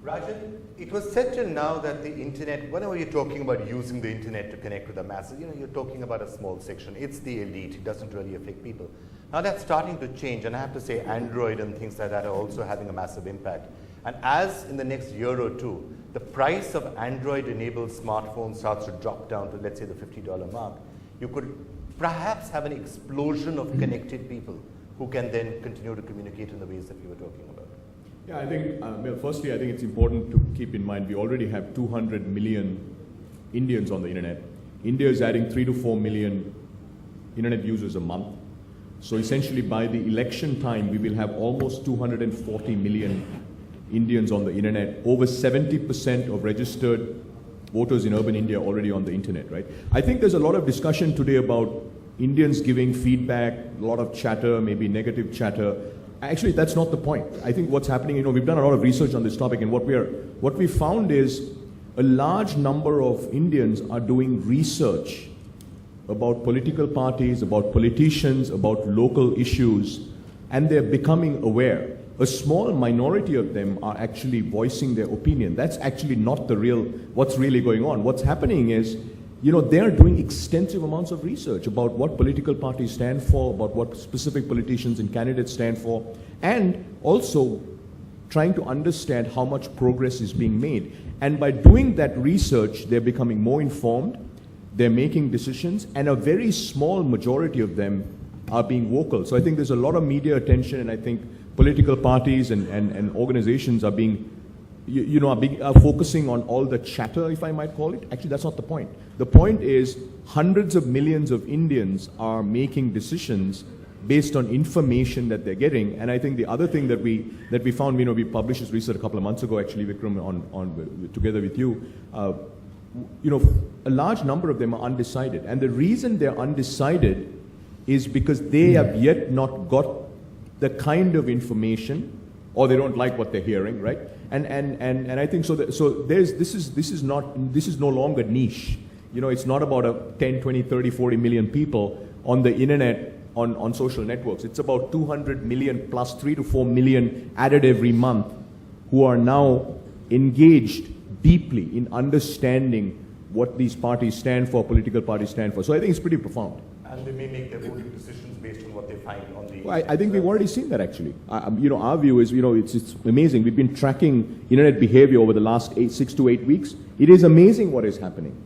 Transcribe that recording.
Rajan, it was said till now that the internet, whenever you're talking about using the internet to connect with the masses, you're talking about a small section. It's the elite. It doesn't really affect people. Now that's starting to change, and I have to say Android and things like that are also having a massive impact. And as in the next year or two, the price of Android-enabled smartphones starts to drop down to, let's say, the $50 mark, you could perhaps have an explosion of connected people who can then continue to communicate in the ways that you were talking about. Yeah, I think, firstly, I think it's important to keep in mind we already have 200 million Indians on the internet. India is adding 3 to 4 million internet users a month. So essentially by the election time, we will have almost 240 million Indians on the internet. Over 70% of registered voters in urban India already on the internet, right? I think there's a lot of discussion today about Indians giving feedback, a lot of chatter, maybe negative chatter. Actually, that's not the point. I think what's happening, we've done a lot of research on this topic, and what we found is a large number of Indians are doing research about political parties, about politicians, about local issues, and they're becoming aware. A small minority of them are actually voicing their opinion. That's actually not what's really going on. What's happening is, they're doing extensive amounts of research about what political parties stand for, about what specific politicians and candidates stand for, and also trying to understand how much progress is being made. And by doing that research, they're becoming more informed, they're making decisions, and a very small majority of them are being vocal. So I think there's a lot of media attention, and I think political parties and organizations are being are focusing on all the chatter, if I might call it. Actually, that's not the point. The point is hundreds of millions of Indians are making decisions based on information that they're getting. And I think the other thing that we found, we published this research a couple of months ago, actually, Vikram, together with you. A large number of them are undecided. And the reason they're undecided is because they have yet not got the kind of information, or they don't like what they're hearing, right? And I think this is no longer niche. It's not about a 10, 20, 30, 40 million people on the internet, on social networks. It's about 200 million plus 3 to 4 million added every month who are now engaged deeply in understanding what these parties stand for, political parties stand for. So I think it's pretty profound. And they may make their voting decisions based on what they find on the... Well, I think we've already seen that, actually. Our view is, it's amazing. We've been tracking internet behavior over the last 6 to 8 weeks. It is amazing what is happening.